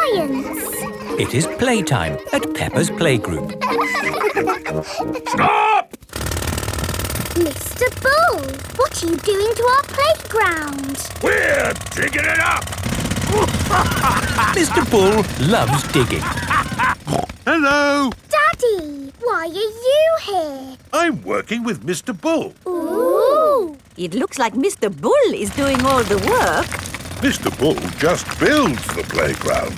science. It is playtime at Peppa's Playgroup. Stop! Mr. Bull, what are you doing to our playground? We're digging it up! Mr. Bull loves digging. Hello! Daddy, why are you here? I'm working with Mr. Bull. Ooh! It looks like Mr. Bull is doing all the work. Mr. Bull just builds the playground.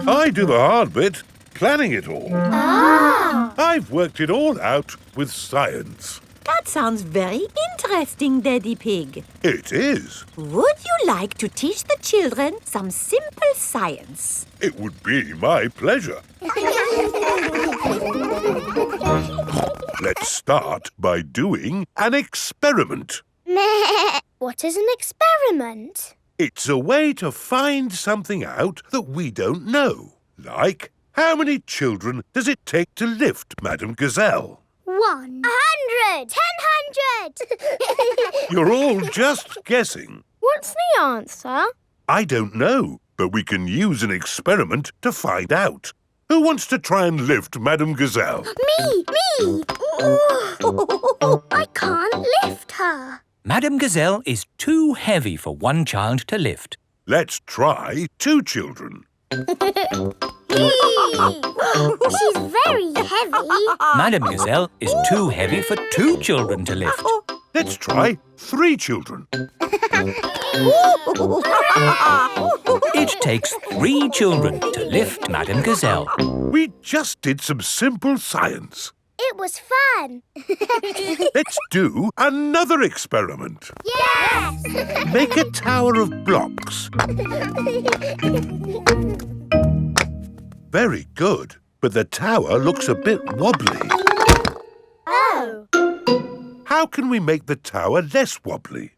I do the hard bit, planning it all. Ah! I've worked it all out with science. That sounds very interesting, Daddy Pig. It is. Would you like to teach the children some simple science? It would be my pleasure. Let's start by doing an experiment. Meh. What is an experiment? It's a way to find something out that we don't know. Like, how many children does it take to lift Madame Gazelle? 100! 1000! You're all just guessing. What's the answer? I don't know, but we can use an experiment to find out. Who wants to try and lift Madame Gazelle? Me! I can't lift her. Madame Gazelle is too heavy for one child to lift. Let's try 2 children. She's very heavy. Madame Gazelle is too heavy for 2 children to lift. Let's try 3 children. It takes 3 children to lift Madame Gazelle. We just did some simple science. It was fun. Let's do another experiment. Yes! Make a tower of blocks. Very good, but the tower looks a bit wobbly. Oh. How can we make the tower less wobbly?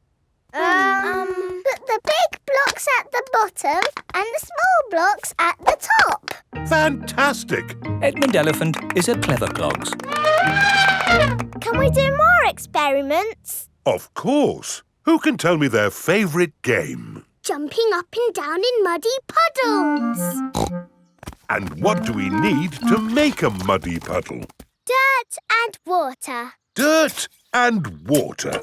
Put the big blocks at the bottom and the small blocks at the top. Fantastic! Edmund Elephant is a clever clogs. Can we do more experiments? Of course. Who can tell me their favourite game? Jumping up and down in muddy puddles. And what do we need to make a muddy puddle? Dirt and water. Dirt and water.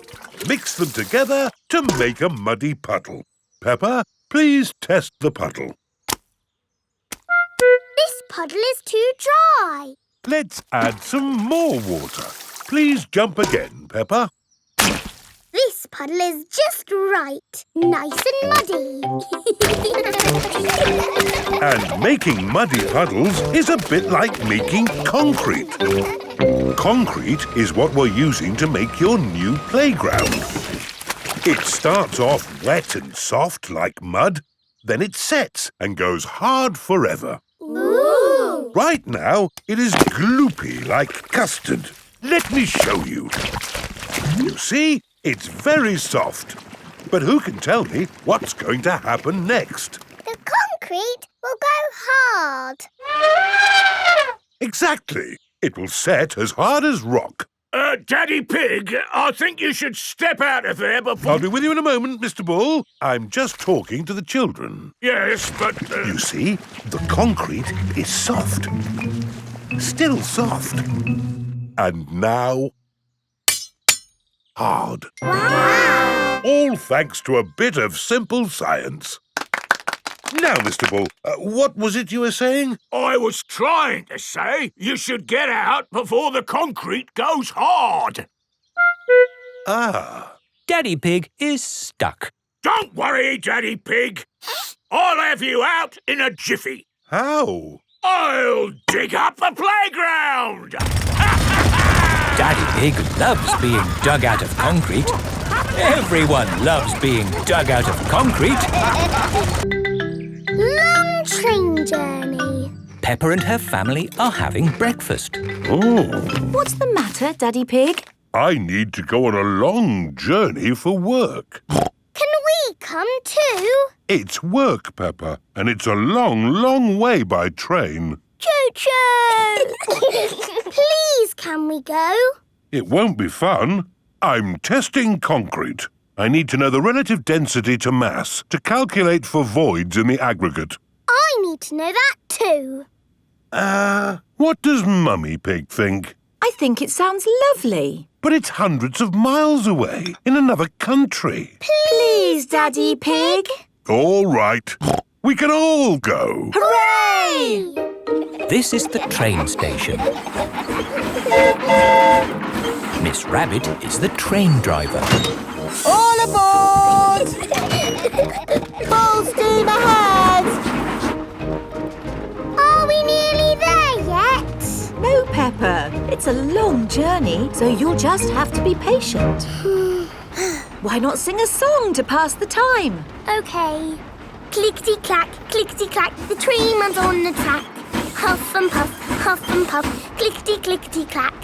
Mix them together to make a muddy puddle. Peppa, please test the puddle. This puddle is too dry. Let's add some more water. Please jump again, Peppa. This puddle is just right. Nice and muddy. And making muddy puddles is a bit like making concrete. Concrete is what we're using to make your new playground. It starts off wet and soft like mud, then it sets and goes hard forever. Ooh! Right now, it is gloopy like custard. Let me show you. You see, it's very soft. But who can tell me what's going to happen next? The concrete will go hard. Exactly. It will set as hard as rock. Daddy Pig, I think you should step out of there before... I'll be with you in a moment, Mr. Bull. I'm just talking to the children. Yes, but... You see, the concrete is soft. Still soft. And now... hard. Wow! All thanks to a bit of simple science. Now, Mr. Bull, what was it you were saying? I was trying to say you should get out before the concrete goes hard. Ah. Daddy Pig is stuck. Don't worry, Daddy Pig. I'll have you out in a jiffy. How? I'll dig up the playground. Daddy Pig loves being dug out of concrete. Everyone loves being dug out of concrete. Long train journey. Peppa and her family are having breakfast. Oh. What's the matter, Daddy Pig? I need to go on a long journey for work. Can we come too? It's work, Peppa, and it's a long, long way by train. Choo-choo! Please, can we go? It won't be fun. I'm testing concrete. I need to know the relative density to mass to calculate for voids in the aggregate. I need to know that too. What does Mummy Pig think? I think it sounds lovely. But it's hundreds of miles away, in another country. Please, Daddy Pig. All right. We can all go. Hooray! This is the train station. Miss Rabbit is the train driver. All aboard! Full steam ahead! Are we nearly there yet? No, Peppa. It's a long journey, so you'll just have to be patient. Why not sing a song to pass the time? OK. Clickety-clack, clickety-clack, the train runs on the track. Huff and puff, clickety-clickety-clack.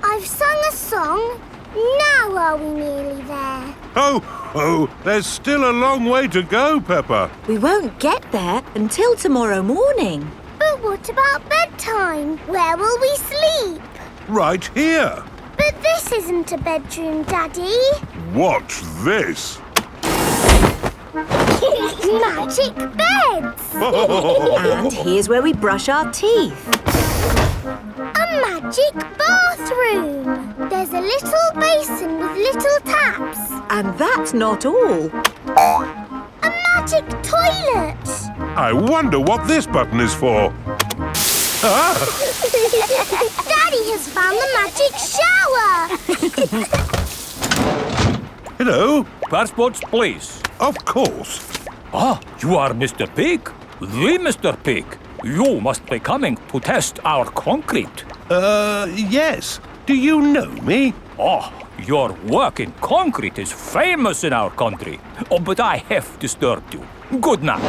I've sung a song. Now are we nearly there? Oh, there's still a long way to go, Peppa. We won't get there until tomorrow morning. But what about bedtime? Where will we sleep? Right here. But this isn't a bedroom, Daddy. Watch this. Magic beds! And here's where we brush our teeth. A magic bathroom! There's a little basin with little taps. And that's not all. A magic toilet! I wonder what this button is for. Daddy has found the magic shower! Hello? Passports, please. Of course. Ah, you are Mr. Pig? The Mr. Pig. You must be coming to test our concrete. Yes. Do you know me? Oh, your work in concrete is famous in our country. Oh, but I have disturbed you. Good night.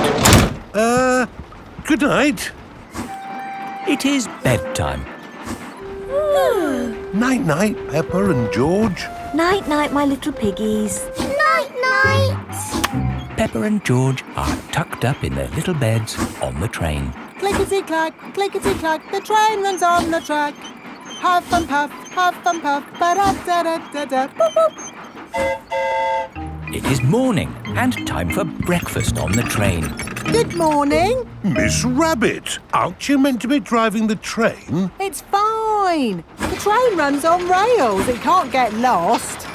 Good night. It is bedtime. Night-night, Peppa and George. Night-night, my little piggies. Night-night! Peppa and George are tucked up in their little beds on the train. Clickety-clack, clickety-clack, the train runs on the track. Huff and puff, ba-da-da-da-da, boop, boop. It is morning and time for breakfast on the train. Good morning. Miss Rabbit, aren't you meant to be driving the train? It's fine. The train runs on rails. It can't get lost.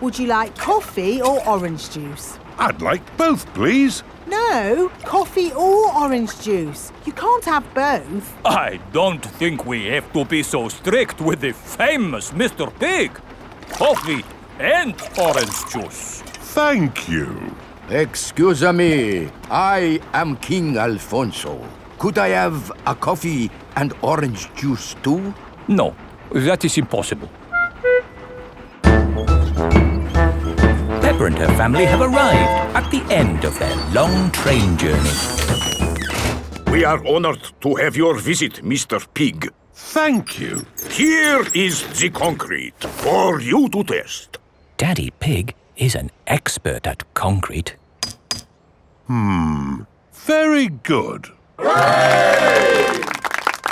Would you like coffee or orange juice? I'd like both, please. No, coffee or orange juice. You can't have both. I don't think we have to be so strict with the famous Mr. Pig. Coffee and orange juice. Thank you. Excuse me, I am King Alfonso. Could I have a coffee and orange juice too? No, that is impossible. Peppa and her family have arrived at the end of their long train journey. We are honored to have your visit, Mr. Pig. Thank you. Here is the concrete for you to test. Daddy Pig is an expert at concrete. Very good.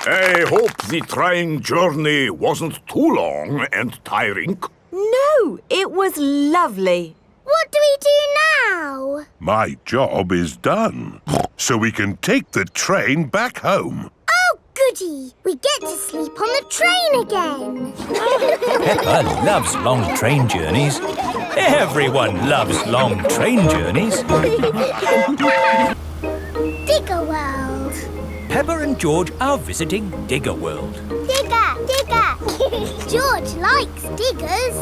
I hope the train journey wasn't too long and tiring. No, it was lovely. What do we do now? My job is done. So we can take the train back home. Oh, goody! We get to sleep on the train again. Peppa loves long train journeys. Everyone loves long train journeys. Digger World. Peppa and George are visiting Digger World. Digger, digger. George likes diggers.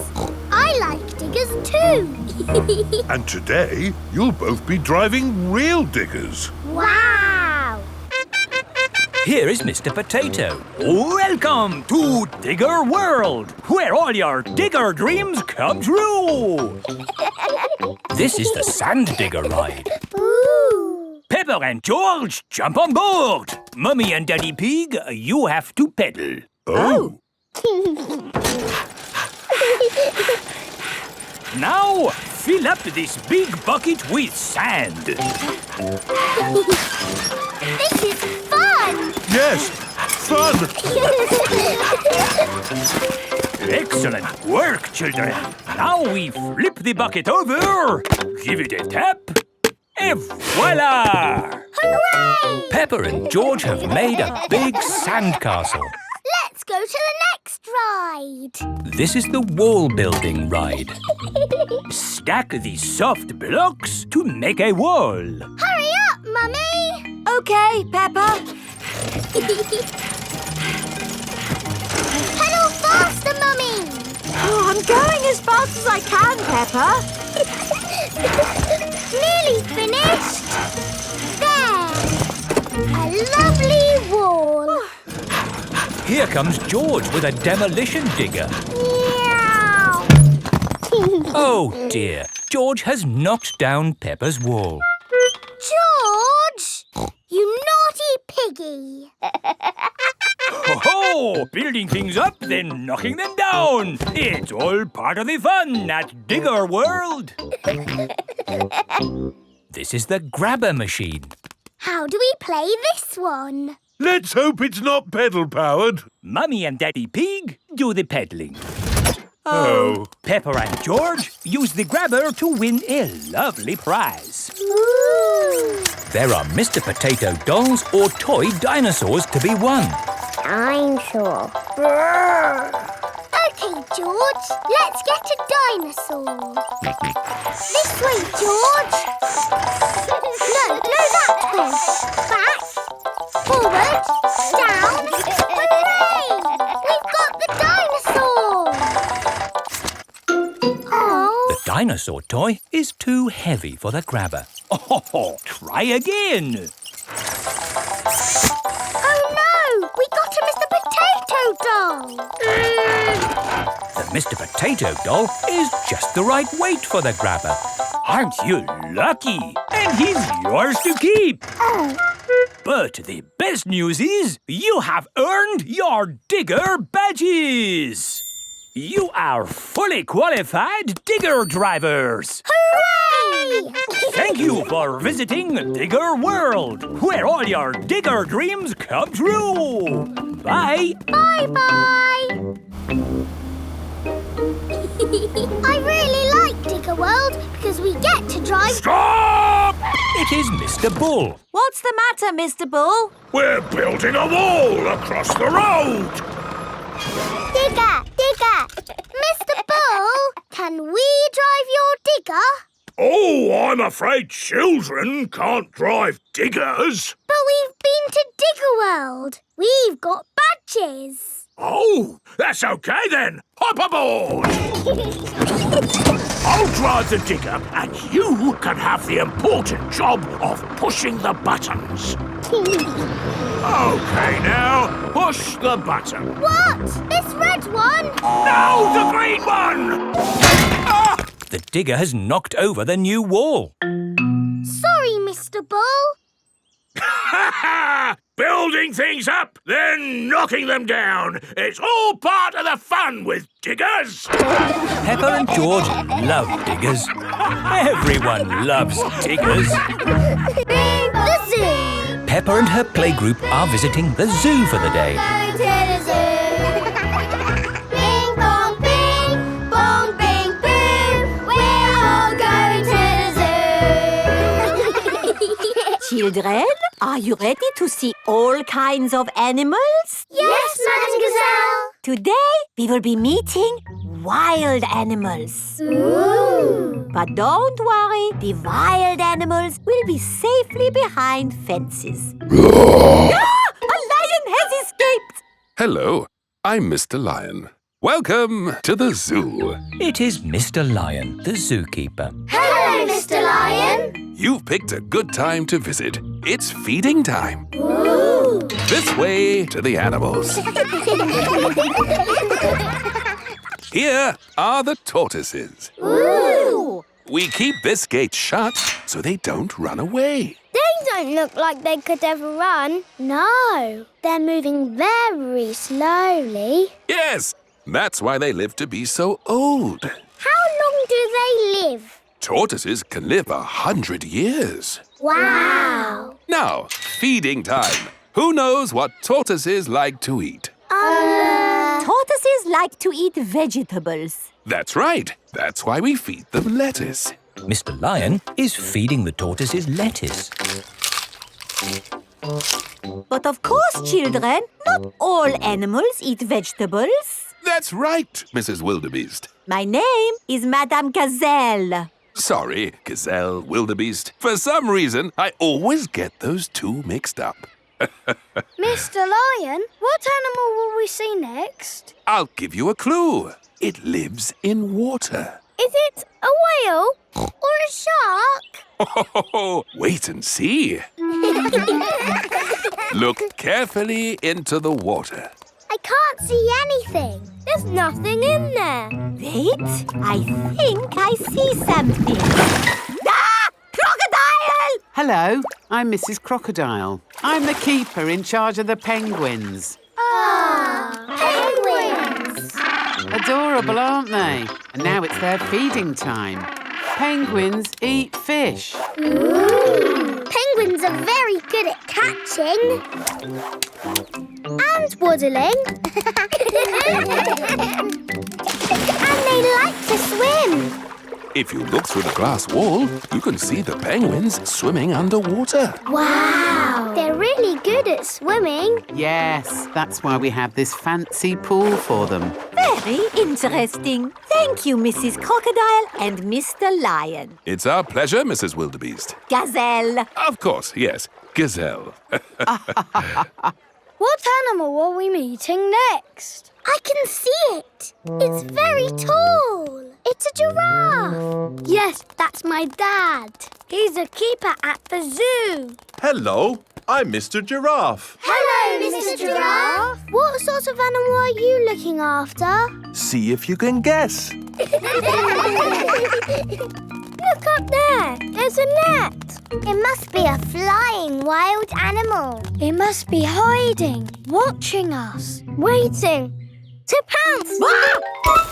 I like diggers too. And today, you'll both be driving real diggers. Wow! Here is Mr. Potato. Welcome to Digger World, where all your digger dreams come true. This is the sand digger ride. Ooh! Peppa and George, jump on board. Mummy and Daddy Pig, you have to pedal. Oh. Now, fill up this big bucket with sand. This is fun! Yes, fun. Excellent work, children. Now we flip the bucket over, give it a tap, and voila! Hooray! Hooray! Peppa and George have made a big sandcastle. Let's go to the next ride. This is the wall building ride. Stack the soft blocks to make a wall. Hurry up, Mummy! OK, Peppa. Pedal faster, Mummy! Oh, I'm going as fast as I can, Peppa. Nearly finished. There! A lovely wall. Here comes George with a demolition digger. Meow! Oh dear, George has knocked down Peppa's wall. George! You naughty piggy! Ho-ho! Building things up, then knocking them down. It's all part of the fun at Digger World. This is the grabber machine. How do we play this one? Let's hope it's not pedal-powered. Mummy and Daddy Pig do the peddling. Oh. Peppa and George use the grabber to win a lovely prize. Ooh! There are Mr. Potato dolls or toy dinosaurs to be won. Dinosaur. OK, George. Let's get a dinosaur. This way, George. No, that way. Back. Forward. Down. Hooray! We've got the dinosaur. Oh. The dinosaur toy is too heavy for the grabber. Oh, try again. Oh no! We got a Mr. Potato doll. The Mr. Potato doll is just the right weight for the grabber. Aren't you lucky? And he's yours to keep. Oh. But the best news is you have earned your digger badges. You are fully qualified digger drivers. Hooray! Thank you for visiting Digger World, where all your digger dreams come true. Bye. Bye-bye. I really like Digger World because we get to drive... Stop! It is Mr. Bull. What's the matter, Mr. Bull? We're building a wall across the road. Digger! Mr. Bull, can we drive your digger? Oh, I'm afraid children can't drive diggers. But we've been to Digger World. We've got badges. Oh, that's okay then. Hop aboard. I'll drive the digger and you can have the important job of pushing the buttons. Okay, now, push the button. What? This red one? No, the green one! Ah! The digger has knocked over the new wall. Sorry, Mr. Bull. Building things up, then knocking them down. It's all part of the fun with diggers. Peppa and George love diggers. Everyone loves diggers. The zoo. Peppa and her playgroup are visiting the zoo for the day. Going to the zoo. Bing bong bing, bong bing boom. We're all going to the zoo. Children, are you ready to see all kinds of animals? Yes, Madame Gazelle. Today, we will be meeting wild animals. Ooh. But don't worry, the wild animals will be safely behind fences. A lion has escaped! Hello, I'm Mr. Lion. Welcome to the zoo. It is Mr. Lion, the zookeeper. Hello, Mr. Lion. You've picked a good time to visit. It's feeding time. Ooh. This way to the animals. Here are the tortoises. Ooh. We keep this gate shut so they don't run away. They don't look like they could ever run. No, they're moving very slowly. Yes, that's why they live to be so old. How long do they live? Tortoises can live 100 years. Wow. Now, feeding time. Who knows what tortoises like to eat? Tortoises like to eat vegetables. That's right. That's why we feed them lettuce. Mr. Lion is feeding the tortoises lettuce. But of course, children, not all animals eat vegetables. That's right, Mrs. Wildebeest. My name is Madame Gazelle. Sorry, Gazelle, Wildebeest. For some reason, I always get those two mixed up. Mr. Lion, what animal will we see next? I'll give you a clue. It lives in water. Is it a whale or a shark? Oh, wait and see. Look carefully into the water. I can't see anything. There's nothing in there. Wait, I think I see something. Ah! Crocodile! Hello, I'm Mrs. Crocodile. I'm the keeper in charge of the penguins. Penguins! Adorable, aren't they? And now it's their feeding time. Penguins eat fish. Penguins are very good at catching. And waddling. And they like to swim. If you look through the glass wall, you can see the penguins swimming underwater. Wow! They're really good at swimming. Yes, that's why we have this fancy pool for them. Very interesting. Thank you, Mrs. Crocodile and Mr. Lion. It's our pleasure, Mrs. Wildebeest. Gazelle. Of course, yes. Gazelle. What animal are we meeting next? I can see it. It's very tall. It's a giraffe. Yes, that's my dad. He's a keeper at the zoo. Hello, I'm Mr. Giraffe. Hello, Mr. Giraffe. What sort of animal are you looking after? See if you can guess. Look up there. There's a net. It must be a flying wild animal. It must be hiding, watching us, waiting to pounce.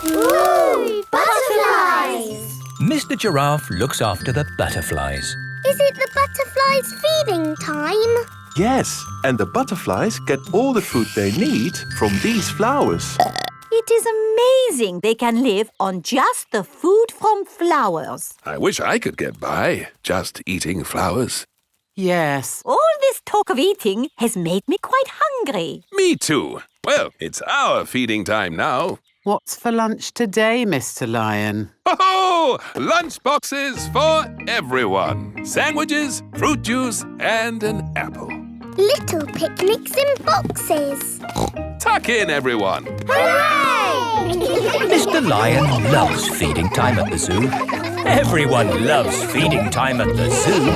Ooh, butterflies! Mr. Giraffe looks after the butterflies. Is it the butterflies' feeding time? Yes, and the butterflies get all the food they need from these flowers. It is amazing they can live on just the food from flowers. I wish I could get by just eating flowers. Yes. All this talk of eating has made me quite hungry. Me too. Well, it's our feeding time now. What's for lunch today, Mr. Lion? Oh, lunch boxes for everyone. Sandwiches, fruit juice, and an apple. Little picnics in boxes. Tuck in, everyone. Hooray! Mr. Lion loves feeding time at the zoo. Everyone loves feeding time at the zoo.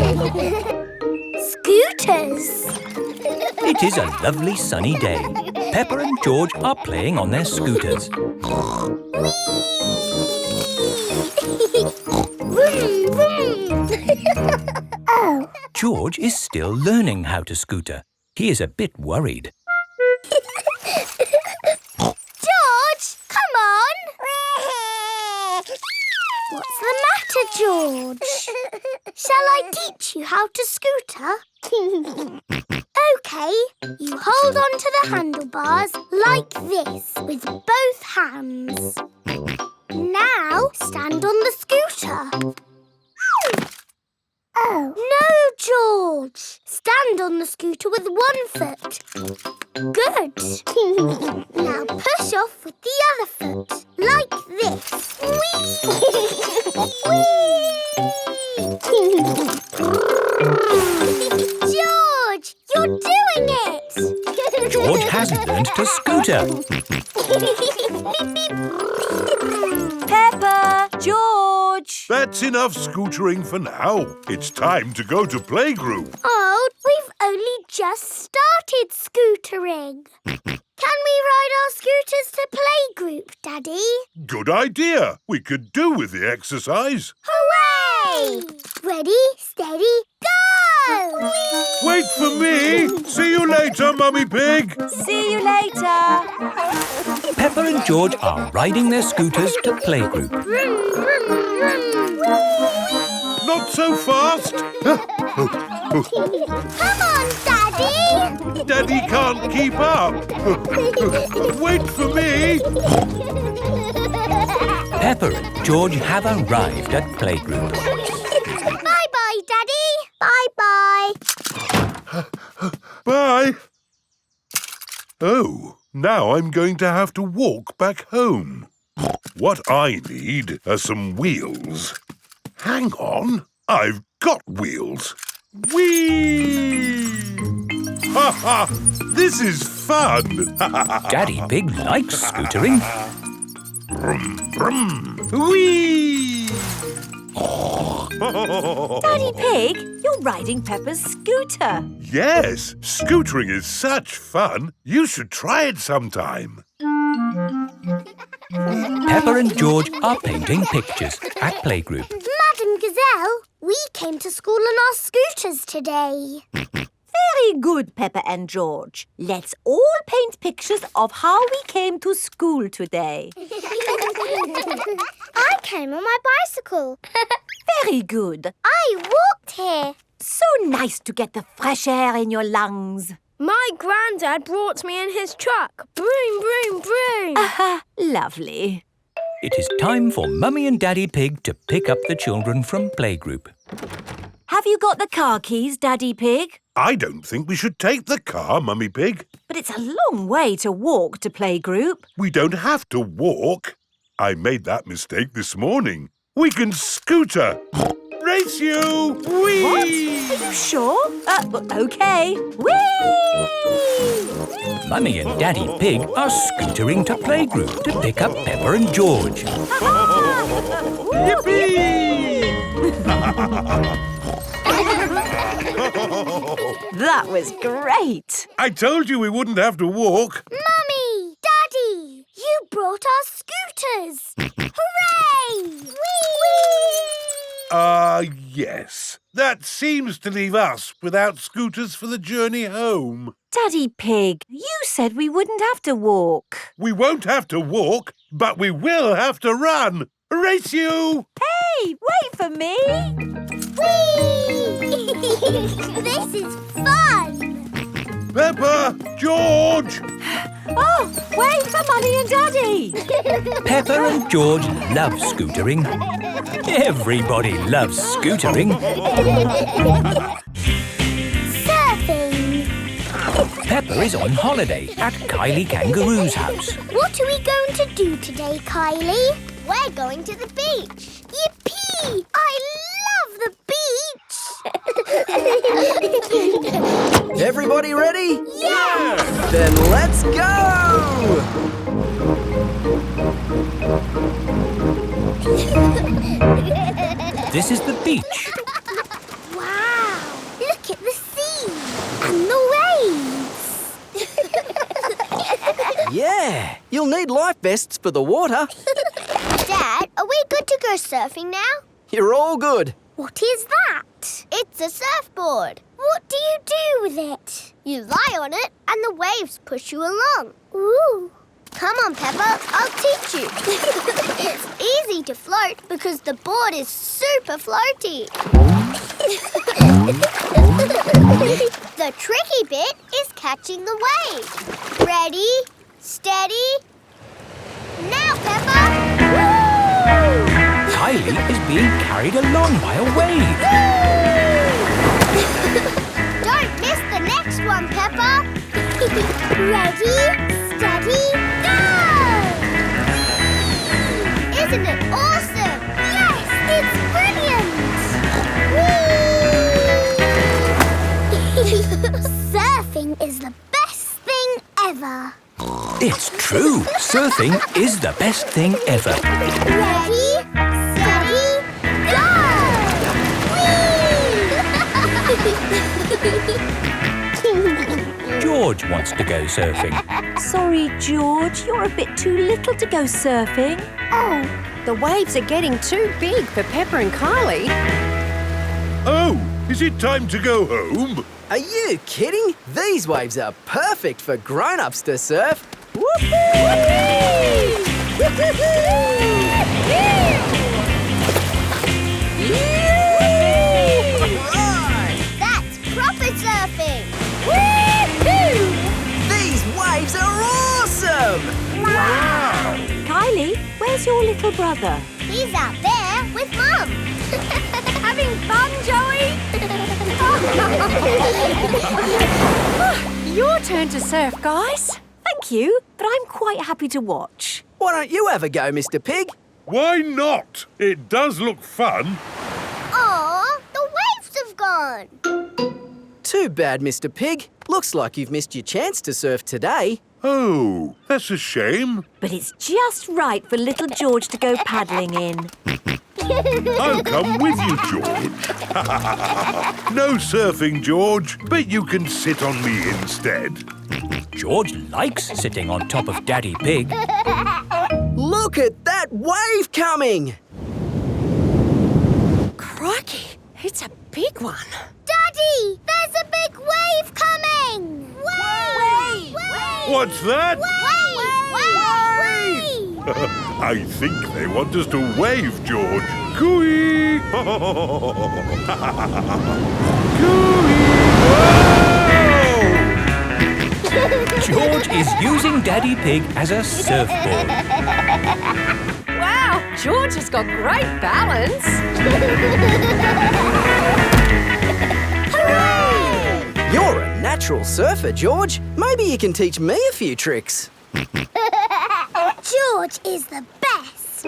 Scooters. It is a lovely sunny day. Peppa and George are playing on their scooters. Vroom, vroom. Oh. George is still learning how to scooter. He is a bit worried. George, come on. What's the matter, George? Shall I teach you how to scooter? OK, you hold on to the handlebars like this with both hands. Now stand on the scooter. Oh. No, George. Stand on the scooter with one foot. Good. Now push off with the other foot, like this. George, you're doing it! George has learned to scooter. Peppa, George. That's enough scootering for now. It's time to go to Playgroup. Oh, we've only just started scootering. Can we ride our scooters to Playgroup, Daddy? Good idea. We could do with the exercise. Hooray! Ready, steady, go! Wait for me. See you later, Mummy Pig. See you later. Peppa and George are riding their scooters to Playgroup. Vroom, vroom, vroom. Not so fast. Come on, Daddy! Daddy can't keep up. Wait for me. Peppa and George have arrived at Playgroup. Bye-bye, Daddy. Bye-bye. Bye. Oh, now I'm going to have to walk back home. What I need are some wheels. Hang on, I've got wheels. Whee! Ha ha! This is fun! Daddy Pig likes scootering. Brum, brum. Whee! Daddy Pig, you're riding Peppa's scooter. Yes, scootering is such fun. You should try it sometime. Peppa and George are painting pictures at Playgroup. Madam Gazelle, we came to school on our scooters today. Very good, Peppa and George. Let's all paint pictures of how we came to school today. I came on my bicycle. Very good. I walked here. So nice to get the fresh air in your lungs. My granddad brought me in his truck. Broom, broom, broom. Aha, lovely. It is time for Mummy and Daddy Pig to pick up the children from Playgroup. Have you got the car keys, Daddy Pig? I don't think we should take the car, Mummy Pig. But it's a long way to walk to Playgroup. We don't have to walk. I made that mistake this morning. We can scooter. Race you! Whee! What? Are you sure? OK. Whee! Mummy and Daddy Pig are scootering to Playgroup to pick up Peppa and George. Yippee! That was great. I told you we wouldn't have to walk. Mummy! Daddy! You brought our scooters! Hooray! Whee! Yes. That seems to leave us without scooters for the journey home. Daddy Pig, you said we wouldn't have to walk. We won't have to walk, but we will have to run. Race you! Hey, wait for me. Whee! This is fun! Peppa! George! Oh, wait for Mummy and Daddy. Peppa and George love scootering. Everybody loves scootering. Surfing! Peppa is on holiday at Kylie Kangaroo's house. What are we going to do today, Kylie? We're going to the beach. Yippee! I love the beach! Everybody ready? Yeah! Then let's go! This is the beach. Wow! Look at the sea and the waves. Yeah, you'll need life vests for the water. Dad, are we good to go surfing now? You're all good. What is that? It's a surfboard. What do you do with it? You lie on it and the waves push you along. Ooh. Come on, Peppa, I'll teach you. It's easy to float because the board is super floaty. The tricky bit is catching the wave. Ready, steady, now, Peppa! Woo! Kylie is being carried along by a wave. Don't miss the next one, Peppa. Ready, steady, go! Isn't it awesome? Yes, it's brilliant! Surfing is the best thing ever. It's true. Surfing is the best thing ever. Ready, steady, go! Whee! George wants to go surfing. Sorry, George, you're a bit too little to go surfing. Oh, the waves are getting too big for Peppa and Kylie. Oh, is it time to go home? Are you kidding? These waves are perfect for grown-ups to surf. That's proper surfing! These waves are awesome! Wow! Kylie, where's your little brother? He's out there with Mum. Having fun, Joey? learn to surf, guys? Thank you, but I'm quite happy to watch. Why don't you have a go, Mr. Pig? Why not? It does look fun. Aw, the waves have gone. Too bad, Mr. Pig. Looks like you've missed your chance to surf today. Oh, that's a shame. But it's just right for little George to go paddling in. I'll come with you, George. No surfing, George, but you can sit on me instead. George likes sitting on top of Daddy Pig. Look at that wave coming! Crikey, it's a big one. Daddy, there's a big wave coming! Wave! What's that? Wave! I think they want us to wave, George. Cooey! Cooey! George is using Daddy Pig as a surfboard. Wow, George has got great balance. Hooray! You're a natural surfer, George. Maybe you can teach me a few tricks. George is the best.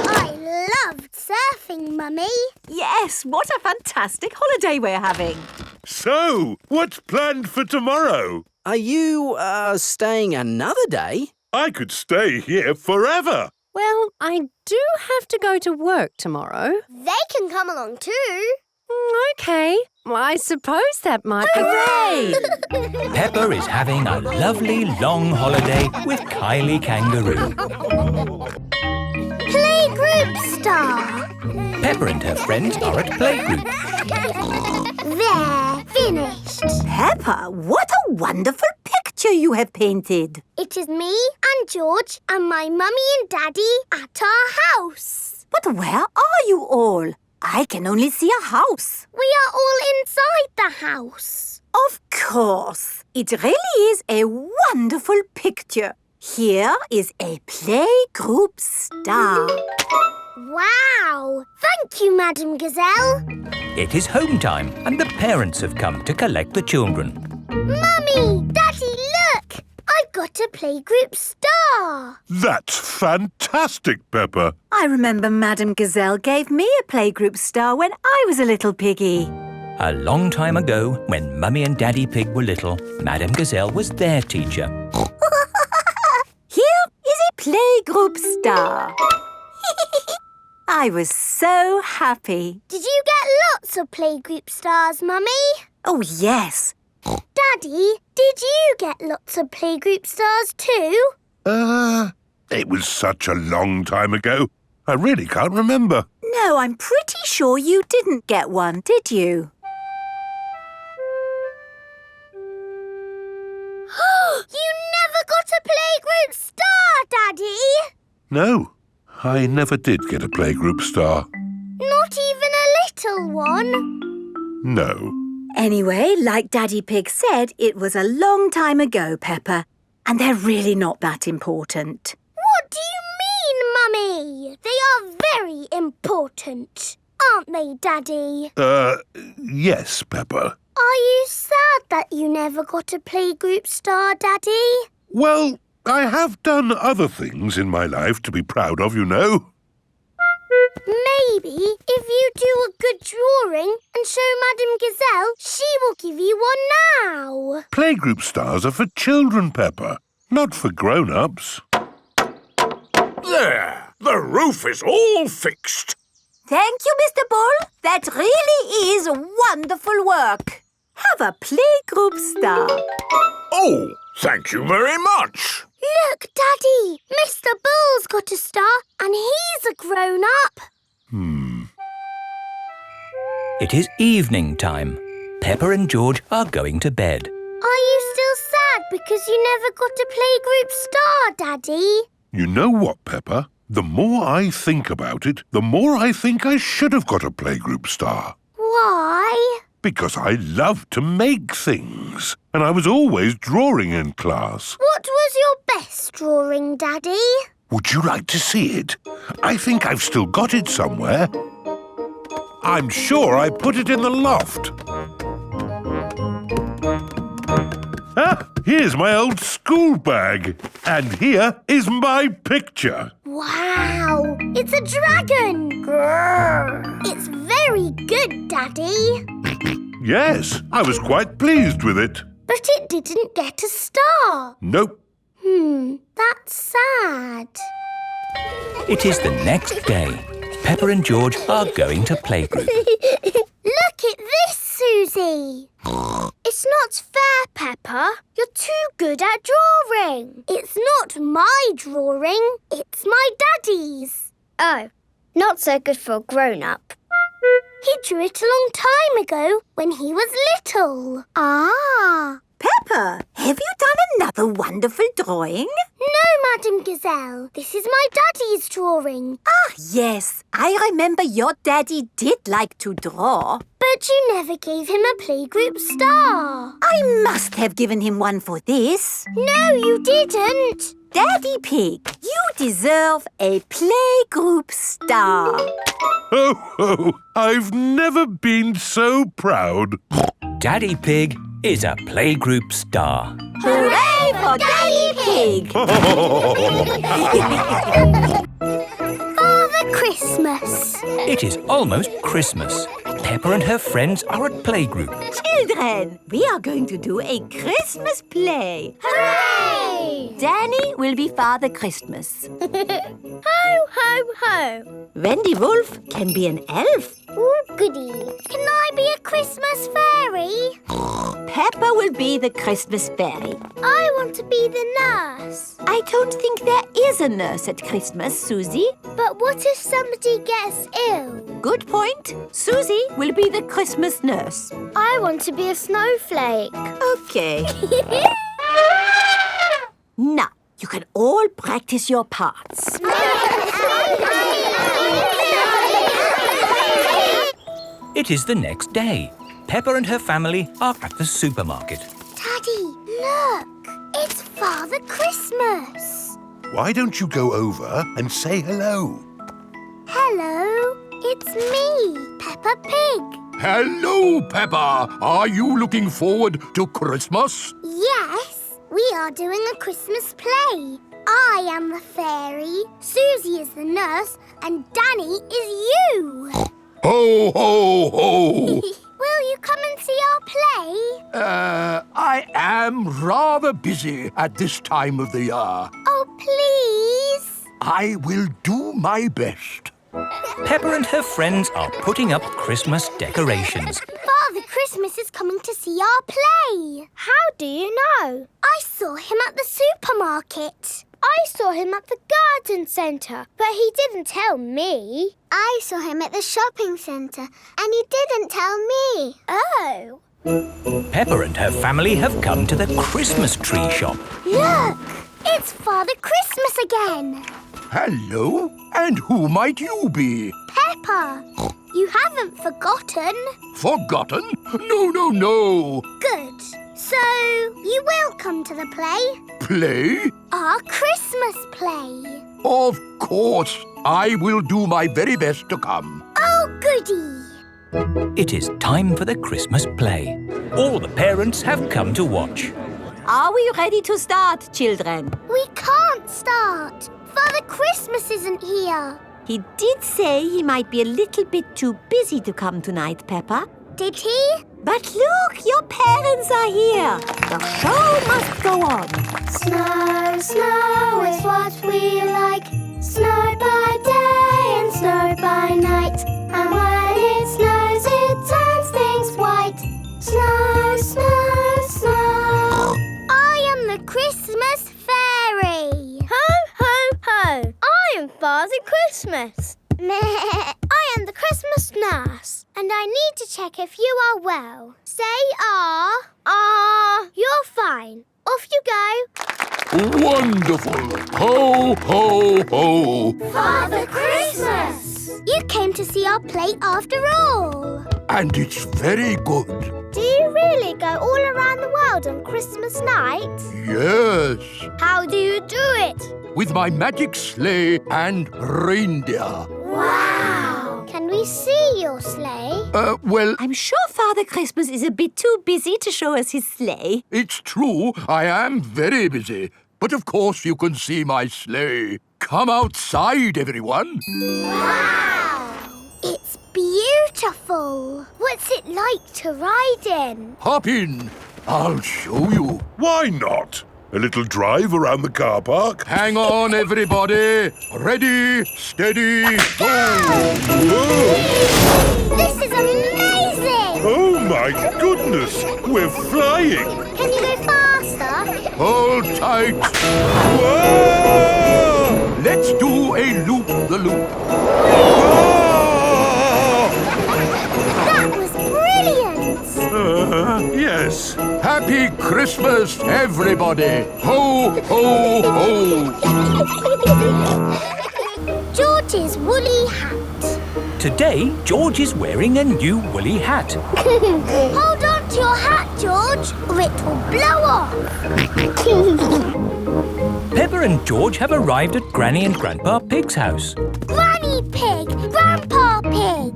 I loved surfing, Mummy. Yes, what a fantastic holiday we're having. So, what's planned for tomorrow? Are you, staying another day? I could stay here forever. Well, I do have to go to work tomorrow. They can come along too. OK. Well, I suppose that might be... Hooray! Peppa is having a lovely long holiday with Kylie Kangaroo. Playgroup star. Peppa and her friends are at Playgroup. There, finished. Peppa, what a wonderful picture you have painted. It is me and George and my mummy and daddy at our house. But where are you all? I can only see a house. We are all inside the house. Of course. It really is a wonderful picture. Here is a playgroup star. Wow! Thank you, Madam Gazelle. It is home time and the parents have come to collect the children. Mummy! Daddy, look! I've got a playgroup star. That's fantastic, Peppa. I remember Madam Gazelle gave me a playgroup star when I was a little piggy. A long time ago, when Mummy and Daddy Pig were little, Madame Gazelle was their teacher. Here is a playgroup star. I was so happy. Did you get lots of playgroup stars, Mummy? Oh, yes. Daddy, did you get lots of playgroup stars too? It was such a long time ago. I really can't remember. No, I'm pretty sure you didn't get one, did you? You never got a playgroup star, Daddy! No, I never did get a playgroup star. Not even a little one? No. Anyway, like Daddy Pig said, it was a long time ago, Peppa, and they're really not that important. What do you mean, Mummy? They are very important, aren't they, Daddy? Yes, Peppa. Are you sad that you never got a playgroup star, Daddy? Well, I have done other things in my life to be proud of, you know. Maybe if you do a good drawing and show Madame Gazelle, she will give you one now. Playgroup stars are for children, Peppa, not for grown-ups. There! The roof is all fixed. Thank you, Mr. Bull. That really is wonderful work. Have a playgroup star. Oh, thank you very much. Look, Daddy, Mr. Bull's got a star and he's a grown-up. It is evening time. Peppa and George are going to bed. Are you still sad because you never got a playgroup star, Daddy? You know what, Peppa? The more I think about it, the more I think I should have got a playgroup star. Why? Because I love to make things. And I was always drawing in class. What was your best drawing, Daddy? Would you like to see it? I think I've still got it somewhere. I'm sure I put it in the loft. Ah, here's my old school bag. And here is my picture. Wow! It's a dragon! Grrr. It's very good, Daddy. Yes, I was quite pleased with it. But it didn't get a star. Nope. That's sad. It is the next day. Peppa and George are going to Playgroup. Look at this, Susie. It's not fair, Peppa. You're too good at drawing. It's not my drawing. It's my Daddy's. Oh, not so good for a grown-up. He drew it a long time ago when he was little. Ah. Peppa, have you done another wonderful drawing? No, Madam Gazelle. This is my Daddy's drawing. Ah, yes. I remember your daddy did like to draw. But you never gave him a playgroup star. I must have given him one for this. No, you didn't. Daddy Pig, you deserve a playgroup star. Ho, ho! I've never been so proud. Daddy Pig is a Playgroup star. Hooray for Daddy Pig! Father Christmas. It is almost Christmas. Peppa and her friends are at Playgroup. Children, we are going to do a Christmas play. Hooray! Danny will be Father Christmas. Ho, ho, ho. Wendy Wolf can be an elf. Oh, goody. Can I be a Christmas fairy? Peppa will be the Christmas fairy. I want to be the nurse. I don't think there is a nurse at Christmas, Susie. But what if somebody gets ill? Good point. Susie will be the Christmas nurse. I want to be a snowflake. Okay. Now, you can all practice your parts. It is the next day. Peppa and her family are at the supermarket. Daddy, look. It's Father Christmas. Why don't you go over and say hello? Hello. It's me, Peppa Pig. Hello, Peppa. Are you looking forward to Christmas? Yes, we are doing a Christmas play. I am the fairy, Susie is the nurse, and Danny is you. Ho, ho, ho! Will you come and see our play? I am rather busy at this time of the year. Oh, please. I will do my best. Peppa and her friends are putting up Christmas decorations. Father Christmas is coming to see our play. How do you know? I saw him at the supermarket. I saw him at the garden centre, but he didn't tell me. I saw him at the shopping centre, and he didn't tell me. Oh. Peppa and her family have come to the Christmas tree shop. Look! It's Father Christmas again. Hello, and who might you be? Peppa, you haven't forgotten. Forgotten? No, no, no. Good. So, you will come to the play? Play? Our Christmas play. Of course. I will do my very best to come. Oh, goody. It is time for the Christmas play. All the parents have come to watch. Are we ready to start, children? We can't start. Father Christmas isn't here. He did say he might be a little bit too busy to come tonight, Peppa. Did he? But look, your parents are here. The show must go on. Snow, snow is what we like. Snow by day and snow by night. And when it snows, it turns things white. Snow, snow, snow. I am the Christmas fairy. Ho, ho, ho. I am Father Christmas. I am the Christmas nurse, and I need to check if you are well. Say you're fine. Off you go. Wonderful. Ho, ho, ho. Father Christmas! You came to see our play after all. And it's very good. Do you really go all around the world on Christmas night? Yes. How do you do it? With my magic sleigh and reindeer. Wow! Can we see your sleigh? Well, I'm sure Father Christmas is a bit too busy to show us his sleigh. it's true, I am very busy. But of course you can see my sleigh. Come outside, everyone. Wow! It's beautiful. What's it like to ride in? Hop in. I'll show you. Why not? A little drive around the car park? Hang on, everybody. Ready, steady, go. Whoa! This is amazing! Oh, my goodness! We're flying! Can you go faster? Hold tight. Whoa! Let's do a loop-the-loop. That was brilliant! Yes. Happy Christmas, everybody. Ho, ho, ho. George's woolly hat. Today, George is wearing a new woolly hat. Hold on to your hat, George, or it will blow off. Peppa and George have arrived at Granny and Grandpa Pig's house. Granny Pig, Grandpa Pig.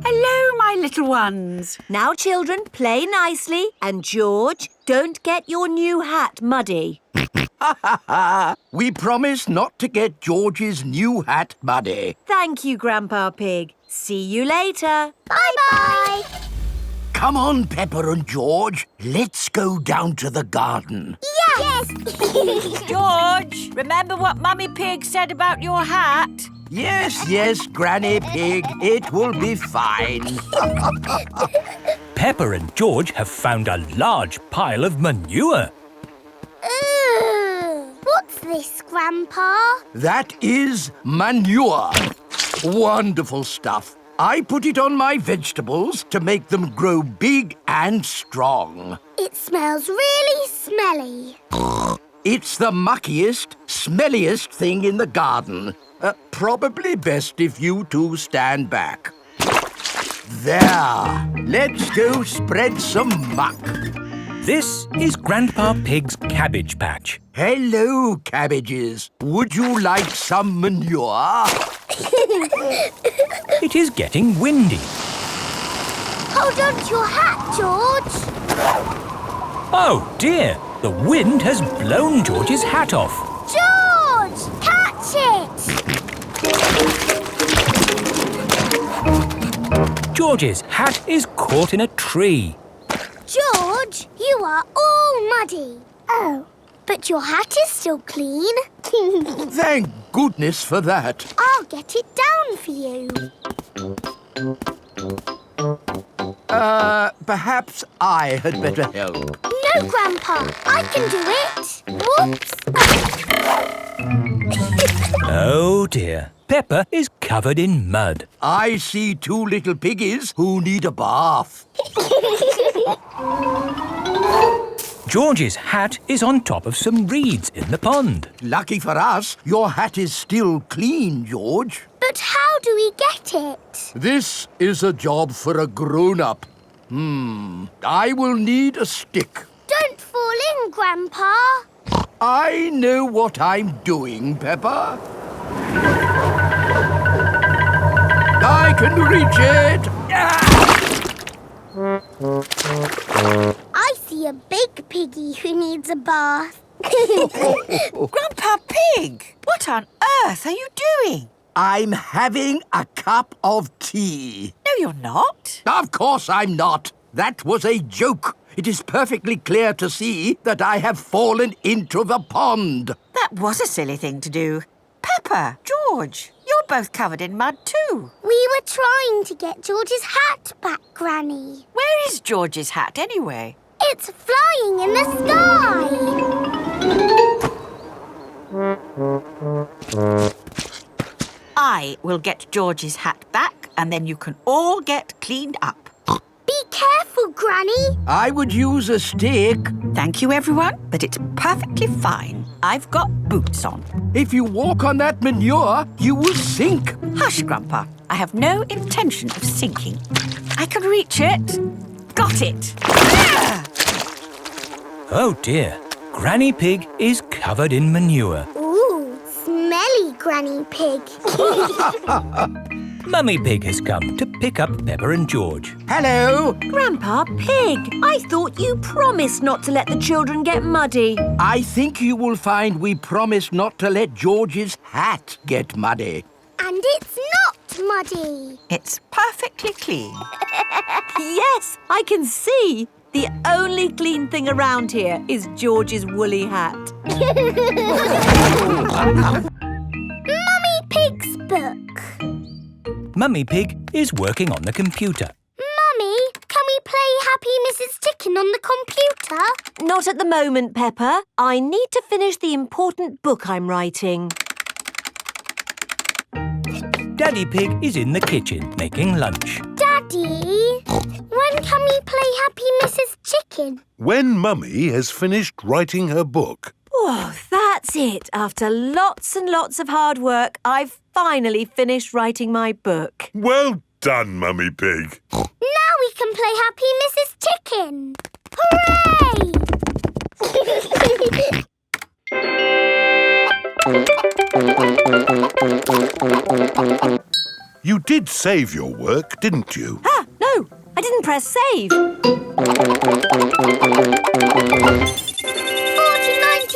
Hello, my little ones. Now, children, play nicely. And George, don't get your new hat muddy. We promise not to get George's new hat muddy. Thank you, Grandpa Pig. See you later. Bye-bye. Come on, Peppa and George. Let's go down to the garden. Yes. George, remember what Mummy Pig said about your hat? Yes, Granny Pig. It will be fine. Peppa and George have found a large pile of manure. What's this, Grandpa? That is manure. Wonderful stuff. I put it on my vegetables to make them grow big and strong. It smells really smelly. It's the muckiest, smelliest thing in the garden. Probably best if you two stand back. There. Let's go spread some muck. This is Grandpa Pig's cabbage patch. Hello, cabbages. Would you like some manure? It is getting windy. Hold on to your hat, George. Oh dear, the wind has blown George's hat off. George, catch it. George's hat is caught in a tree. George, you are all muddy. Oh, but your hat is still clean. Thank goodness for that. I'll get it down for you. Perhaps I had better help. No, Grandpa, I can do it. Whoops. Oh dear, Peppa is covered in mud. I see two little piggies who need a bath. George's hat is on top of some reeds in the pond. Lucky for us, your hat is still clean, George. But how do we get it? This is a job for a grown-up. I will need a stick. Don't fall in, Grandpa. I know what I'm doing, Peppa. I can reach it. I see a big piggy who needs a bath. Grandpa Pig, what on earth are you doing? I'm having a cup of tea. No, you're not. Of course I'm not. That was a joke. It is perfectly clear to see that I have fallen into the pond. That was a silly thing to do. Peppa, George, you're both covered in mud too. We were trying to get George's hat back, Granny. Where is George's hat anyway? It's flying in the sky. I will get George's hat back and then you can all get cleaned up. Be careful, Granny. I would use a stick. Thank you, everyone, but it's perfectly fine. I've got boots on. If you walk on that manure, you will sink. Hush, Grandpa. I have no intention of sinking. I can reach it. Got it. Oh dear, Granny Pig is covered in manure. Ooh, smelly Granny Pig. Mummy Pig has come to pick up Peppa and George. Hello. Grandpa Pig, I thought you promised not to let the children get muddy. I think you will find we promised not to let George's hat get muddy. And it's not muddy. It's perfectly clean. Yes, I can see. The only clean thing around here is George's woolly hat. Mummy Pig's book. Mummy Pig is working on the computer. Mummy, can we play Happy Mrs. Chicken on the computer? Not at the moment, Peppa. I need to finish the important book I'm writing. Daddy Pig is in the kitchen making lunch. Daddy, when can we play Happy Mrs. Chicken? When Mummy has finished writing her book. Oh, that's it. After lots and lots of hard work, I've finally finished writing my book. Well done, Mummy Pig. Now we can play Happy Mrs. Chicken. Hooray! You did save your work, didn't you? Ah, no, I didn't press save. 40, 90,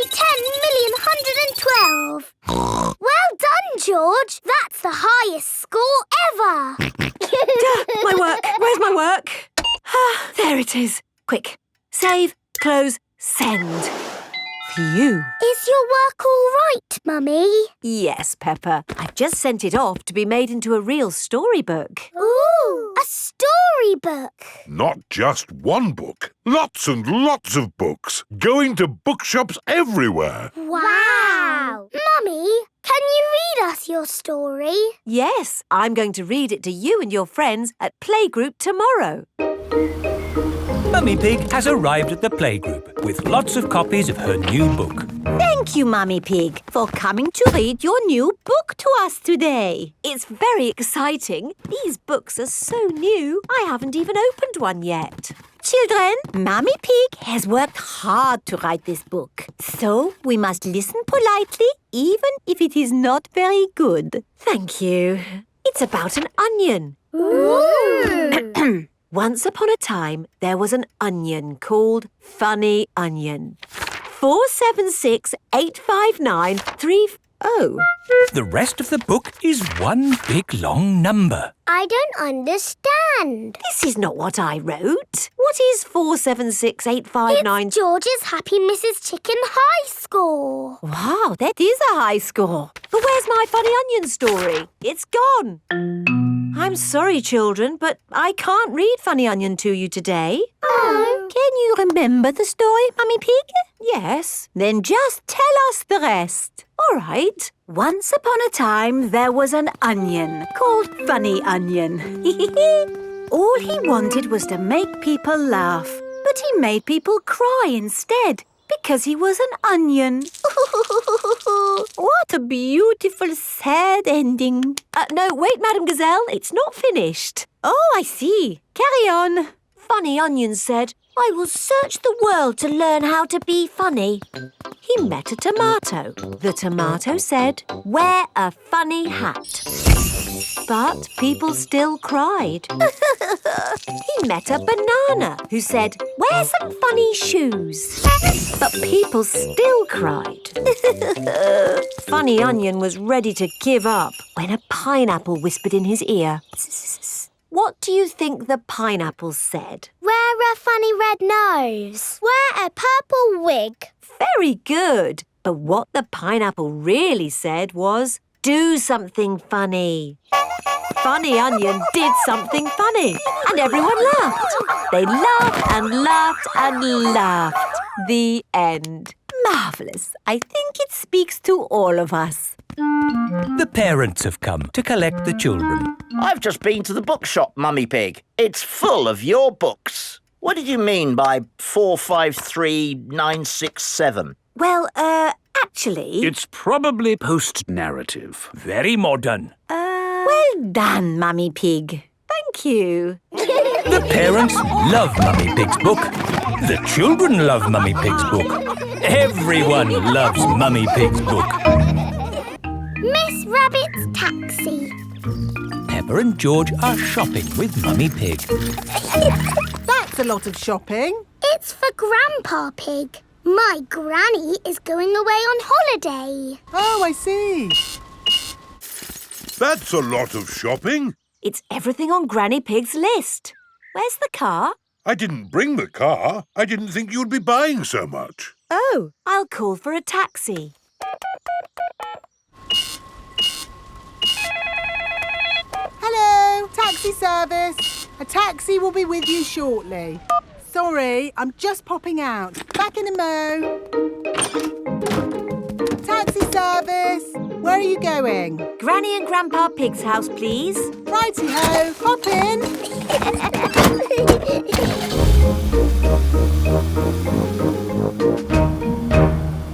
10 million, 112. Well done, George. That's the highest score ever. My work. Where's my work? Ah, there it is. Quick. Save, close, send. Phew. Is your work all right, Mummy? Yes, Peppa. I've just sent it off to be made into a real storybook. Ooh, a storybook. Not just one book. Lots and lots of books. Going to bookshops everywhere. Wow. Mummy, can you read us your story? Yes, I'm going to read it to you and your friends at Playgroup tomorrow. Mummy Pig has arrived at the Playgroup with lots of copies of her new book. Thank you, Mummy Pig, for coming to read your new book to us today. It's very exciting. These books are so new, I haven't even opened one yet. Children, Mummy Pig has worked hard to write this book. So we must listen politely, even if it is not very good. Thank you. It's about an onion. Ooh. Once upon a time, there was an onion called Funny Onion. 4768593. Oh. The rest of the book is one big long number. I don't understand. This is not what I wrote. What is 4768593? It's George's Happy Mrs. Chicken high score. Wow, that is a high score. But where's my Funny Onion story? It's gone. I'm sorry, children, but I can't read Funny Onion to you today. Oh. Can you remember the story, Mummy Pig? Yes. Then just tell us the rest. All right. Once upon a time, there was an onion called Funny Onion. All he wanted was to make people laugh, but he made people cry instead because he was an onion. What a beautiful, sad ending. No, wait, Madam Gazelle, it's not finished. Oh, I see. Carry on. Funny Onion said, I will search the world to learn how to be funny. He met a tomato. The tomato said, wear a funny hat. But people still cried. He met a banana who said, wear some funny shoes. But people still cried. Funny Onion was ready to give up when a pineapple whispered in his ear. What do you think the pineapple said? Wear a funny red nose. Wear a purple wig. Very good. But what the pineapple really said was, do something funny. Funny Onion did something funny, and everyone laughed. They laughed and laughed and laughed. The end. Marvellous. I think it speaks to all of us. The parents have come to collect the children. I've just been to the bookshop, Mummy Pig. It's full of your books. What did you mean by 453967? Well, actually... It's probably post-narrative. Very modern. Well done, Mummy Pig. Thank you. The parents love Mummy Pig's book. The children love Mummy Pig's book. Everyone loves Mummy Pig's book. Miss Rabbit's taxi. Peppa and George are shopping with Mummy Pig. That's a lot of shopping. It's for Grandpa Pig. My granny is going away on holiday. Oh, I see. That's a lot of shopping. It's everything on Granny Pig's list. Where's the car? I didn't bring the car. I didn't think you'd be buying so much. Oh, I'll call for a taxi. Hello, taxi service. A taxi will be with you shortly. Sorry, I'm just popping out. Back in a mo. Taxi service. Where are you going? Granny and Grandpa Pig's house, please. Righty-ho, hop in.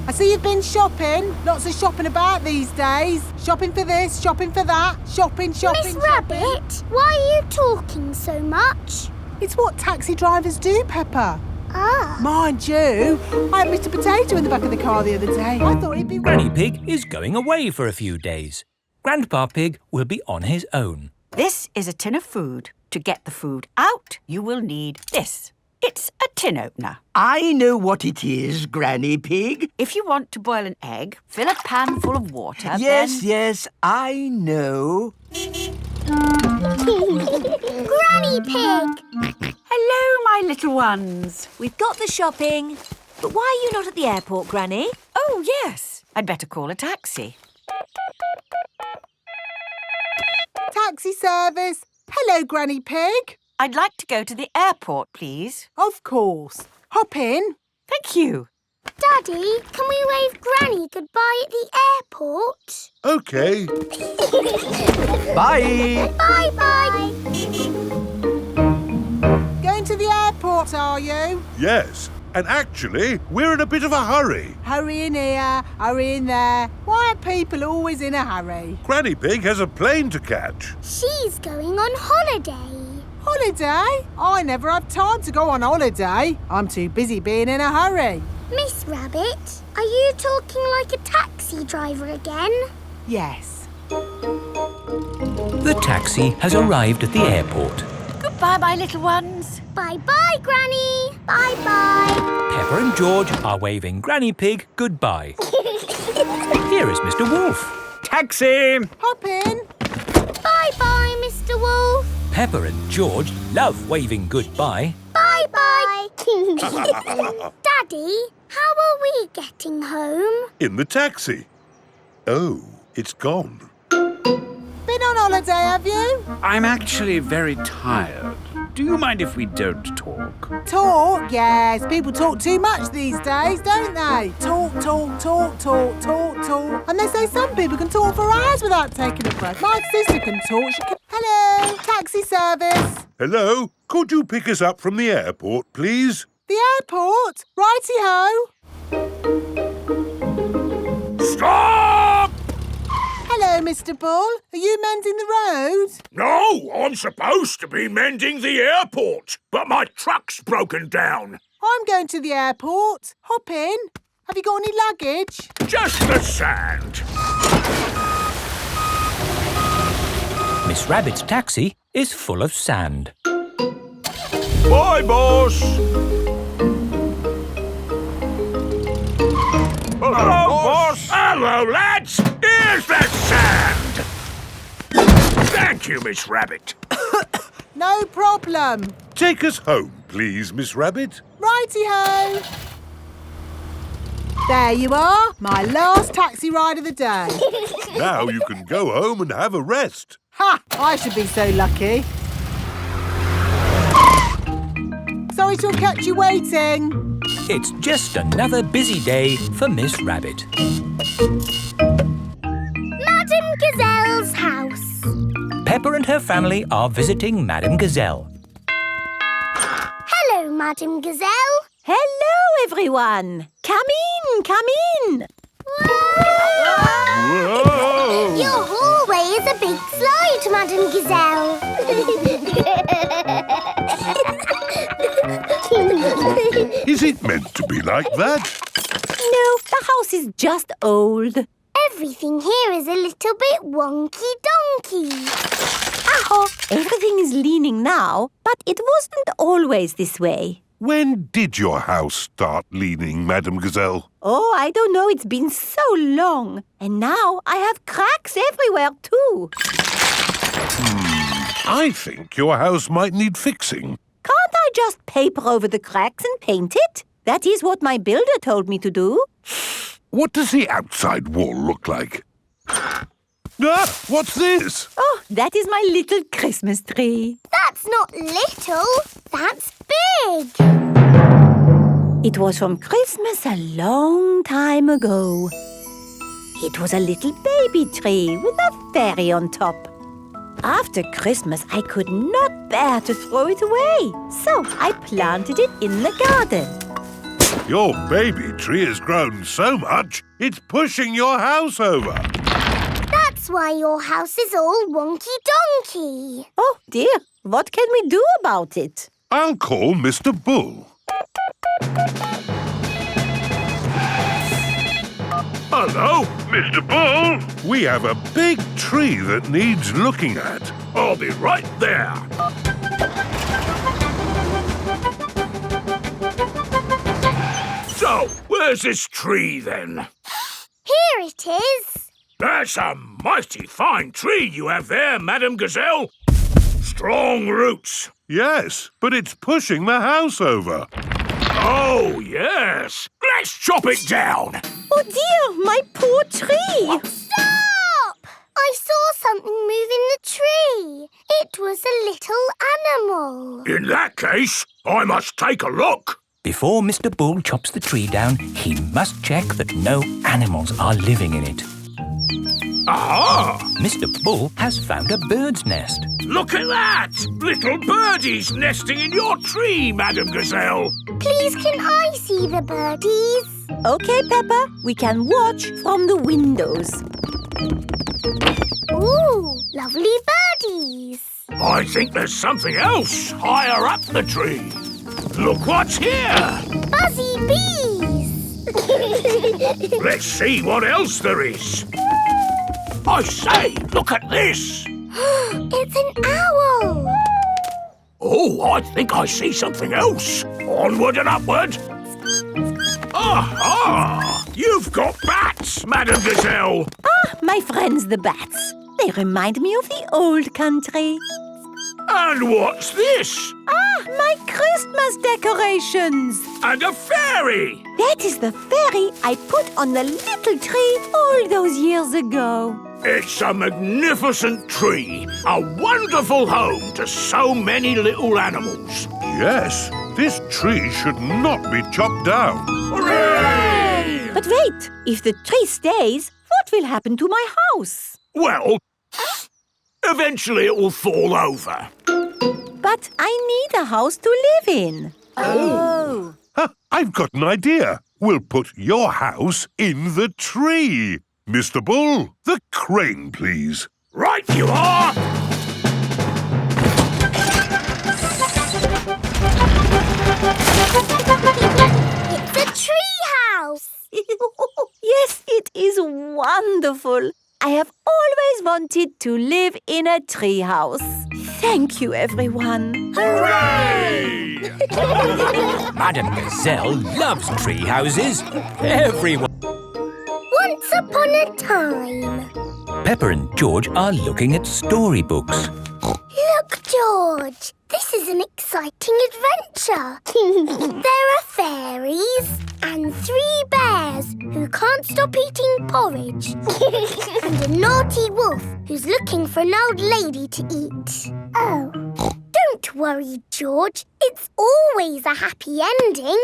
I see you've been shopping. Lots of shopping about these days. Shopping for this, shopping for that. Shopping. Miss Rabbit, why are you talking so much? It's what taxi drivers do, Peppa. Ah. Mind you, I had Mr. Potato in the back of the car the other day. I thought he'd be... Granny Pig is going away for a few days. Grandpa Pig will be on his own. This is a tin of food. To get the food out, you will need this. It's a tin opener. I know what it is, Granny Pig. If you want to boil an egg, fill a pan full of water, Yes, I know. Granny Pig! Hello, my little ones. We've got the shopping. But why are you not at the airport, Granny? Oh, yes. I'd better call a taxi. Taxi service. Hello, Granny Pig. I'd like to go to the airport, please. Of course. Hop in. Thank you. Daddy, can we wave Granny goodbye at the airport? OK. Bye. Bye-bye. Going to the airport, are you? Yes. And actually, we're in a bit of a hurry. Hurry in here, hurry in there. Why are people always in a hurry? Granny Pig has a plane to catch. She's going on holiday. Holiday? I never have time to go on holiday. I'm too busy being in a hurry. Miss Rabbit, are you talking like a taxi driver again? Yes. The taxi has arrived at the airport. Goodbye, my little ones. Bye-bye, Granny. Bye-bye. Peppa and George are waving Granny Pig goodbye. Here is Mr. Wolf. Taxi! Hop in. Bye-bye, Mr. Wolf. Peppa and George love waving goodbye. Bye-bye. Daddy, how are we getting home? In the taxi. Oh, it's gone. Been on holiday, have you? I'm actually very tired. Do you mind if we don't talk? Talk? Yes. People talk too much these days, don't they? Talk. And they say some people can talk for hours without taking a break. My sister can talk. She can... Hello, taxi service. Hello? Could you pick us up from the airport, please? The airport? Righty-ho. Stop! Hello, Mr. Bull. Are you mending the road? No, I'm supposed to be mending the airport, but my truck's broken down. I'm going to the airport. Hop in. Have you got any luggage? Just the sand. Miss Rabbit's taxi is full of sand. Bye, boss. Hello, boss. Hello, lads. Here's the sand. Thank you, Miss Rabbit. No problem. Take us home, please, Miss Rabbit. Righty-ho. There you are, my last taxi ride of the day. Now you can go home and have a rest. Ha! I should be so lucky. Sorry to have kept you waiting. It's just another busy day for Miss Rabbit. Madame Gazelle's house. Peppa and her family are visiting Madame Gazelle. Hello, Madame Gazelle. Hello, everyone. Come in. Whoa! Your hallway is a big slide, Madame Gazelle. Is it meant to be like that? No, the house is just old. Everything here is a little bit wonky-donkey. Oh, everything is leaning now, but it wasn't always this way. When did your house start leaning, Madame Gazelle? Oh, I don't know. It's been so long. And now I have cracks everywhere too. I think your house might need fixing. Can't I just paper over the cracks and paint it? That is what my builder told me to do. What does the outside wall look like? Ah, what's this? Oh, that is my little Christmas tree. That's not little, that's big. It was from Christmas a long time ago. It was a little baby tree with a fairy on top. After Christmas, I could not bear to throw it away, so I planted it in the garden. Your baby tree has grown so much, it's pushing your house over. That's why your house is all wonky-donkey. Oh, dear. What can we do about it? I'll call Mr. Bull. Hello? Mr. Bull? We have a big tree that needs looking at. I'll be right there. So, where's this tree then? Here it is. That's a mighty fine tree you have there, Madame Gazelle. Strong roots. Yes, but it's pushing the house over. Oh, yes. Let's chop it down. Oh, dear, my poor tree. Stop! I saw something move in the tree. It was a little animal. In that case, I must take a look. Before Mr. Bull chops the tree down, he must check that no animals are living in it. Aha! Mr. Bull has found a bird's nest. Look at that! Little birdies nesting in your tree, Madame Gazelle. Please, can I see the birdies? OK, Peppa. We can watch from the windows. Ooh, lovely birdies. I think there's something else higher up the tree. Look what's here! Buzzy bees! Let's see what else there is. I say, look at this! It's an owl! Oh, I think I see something else. Onward and upward. Aha! You've got bats, Madame Gazelle. Ah, my friends the bats. They remind me of the old country. And what's this? Ah, my Christmas decorations. And a fairy. That is the fairy I put on the little tree all those years ago. It's a magnificent tree, a wonderful home to so many little animals. Yes, this tree should not be chopped down. Hooray! But wait, if the tree stays, what will happen to my house? Well, eventually it will fall over. But I need a house to live in. Oh. I've got an idea. We'll put your house in the tree. Mr. Bull, the crane, please. Right you are! It's a tree house! Yes, it is wonderful. I have always wanted to live in a tree house. Thank you, everyone. Hooray! Madame Gazelle loves tree houses. Everyone. Once upon a time. Peppa and George are looking at storybooks. Look, George. This is an exciting adventure. There are fairies and 3 bears who can't stop eating porridge. And a naughty wolf who's looking for an old lady to eat. Oh. Don't worry, George. It's always a happy ending.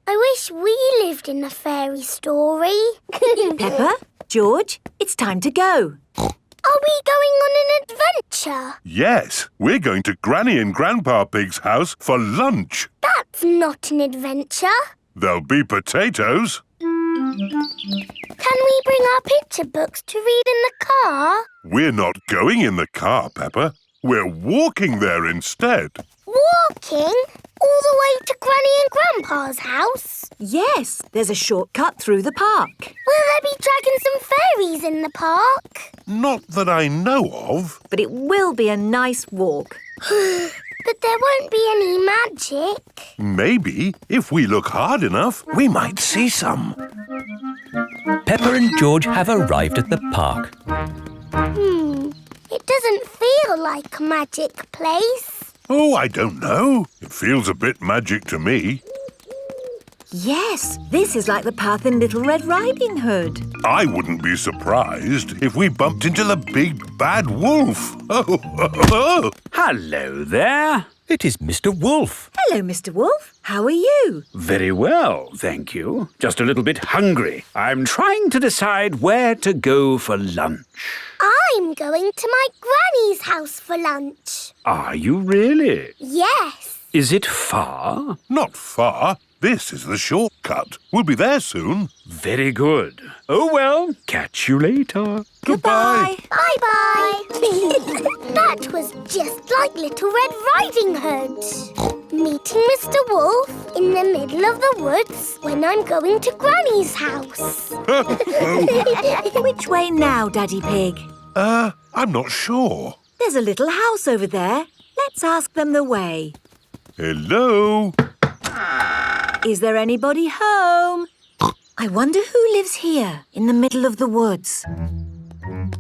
I wish we lived in a fairy story. Peppa, George, it's time to go. Are we going on an adventure? Yes, we're going to Granny and Grandpa Pig's house for lunch. That's not an adventure. There'll be potatoes. Can we bring our picture books to read in the car? We're not going in the car, Peppa. We're walking there instead. Walking? All the way to Granny and Grandpa's house? Yes, there's a shortcut through the park. Will there be dragons and fairies in the park? Not that I know of. But it will be a nice walk. But there won't be any magic. Maybe, if we look hard enough, we might see some. Peppa and George have arrived at the park. It doesn't feel like a magic place. Oh, I don't know. It feels a bit magic to me. Yes, this is like the path in Little Red Riding Hood. I wouldn't be surprised if we bumped into the big bad wolf. Oh. Hello there. It is Mr. Wolf. Hello, Mr. Wolf. How are you? Very well, thank you. Just a little bit hungry. I'm trying to decide where to go for lunch. I'm going to my granny's house for lunch. Are you really? Yes. Is it far? Not far. This is the shortcut. We'll be there soon. Very good. Oh, well, catch you later. Goodbye. Bye-bye. That was just like Little Red Riding Hood. Meeting Mr. Wolf in the middle of the woods when I'm going to Granny's house. Which way now, Daddy Pig? I'm not sure. There's a little house over there. Let's ask them the way. Hello? Is there anybody home? I wonder who lives here in the middle of the woods.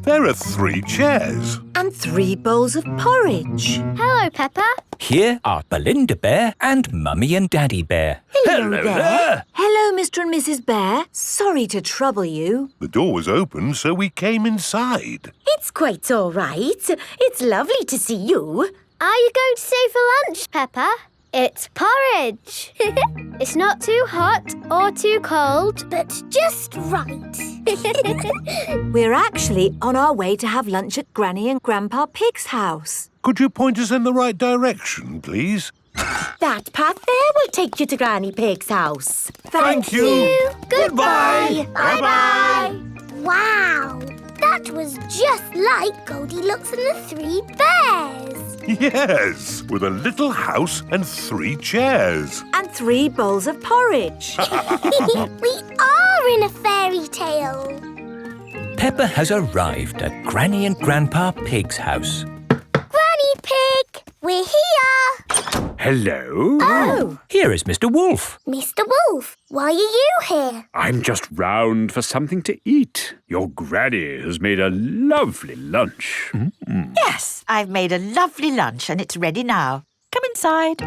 There are 3 chairs. And 3 bowls of porridge. Hello, Peppa. Here are Belinda Bear and Mummy and Daddy Bear. Hello there. Hello, Mr. and Mrs. Bear. Sorry to trouble you. The door was open, so we came inside. It's quite all right. It's lovely to see you. Are you going to stay for lunch, Peppa? It's porridge. It's not too hot or too cold, but just right. We're actually on our way to have lunch at Granny and Grandpa Pig's house. Could you point us in the right direction, please? That path there will take you to Granny Pig's house. Thank you. Goodbye. Bye-bye. Wow, that was just like Goldilocks and the 3 bears. Yes, with a little house and 3 chairs. And 3 bowls of porridge. We are in a fairy tale. Peppa has arrived at Granny and Grandpa Pig's house. Granny Pig, we're here. Hello? Oh. Here is Mr. Wolf. Mr. Wolf, why are you here? I'm just round for something to eat. Your granny has made a lovely lunch. Yes, I've made a lovely lunch and it's ready now. Come inside.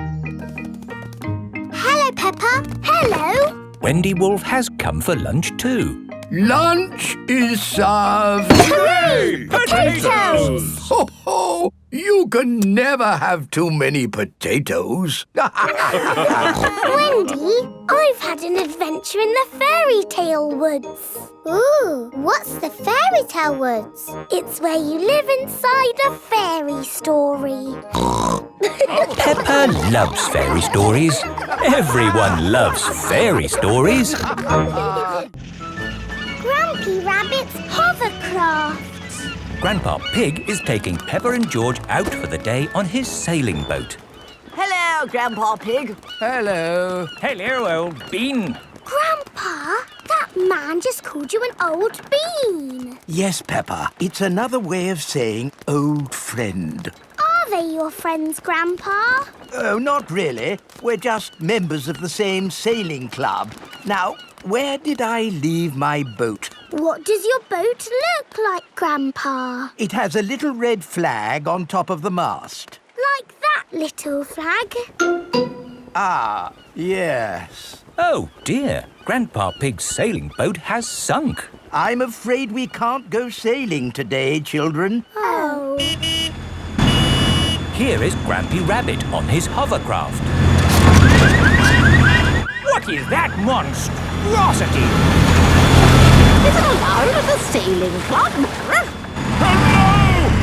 Hello, Peppa. Hello. Wendy Wolf has come for lunch too. Lunch is served. Hooray! Potatoes! Ho, ho! You can never have too many potatoes. Wendy, I've had an adventure in the fairy tale woods. Ooh, what's the fairy tale woods? It's where you live inside a fairy story. Peppa loves fairy stories. Everyone loves fairy stories. Grumpy Rabbit's Hovercraft. Grandpa Pig is taking Peppa and George out for the day on his sailing boat. Hello, Grandpa Pig. Hello. Hello, old bean. Grandpa, that man just called you an old bean. Yes, Peppa. It's another way of saying old friend. Are they your friends, Grandpa? Oh, not really. We're just members of the same sailing club. Now, where did I leave my boat? What does your boat look like, Grandpa? It has a little red flag on top of the mast. Like that little flag? Ah, yes. Oh, dear. Grandpa Pig's sailing boat has sunk. I'm afraid we can't go sailing today, children. Oh. Here is Grampy Rabbit on his hovercraft. What is that monstrosity? Is it allowed at the sailing club? Hello!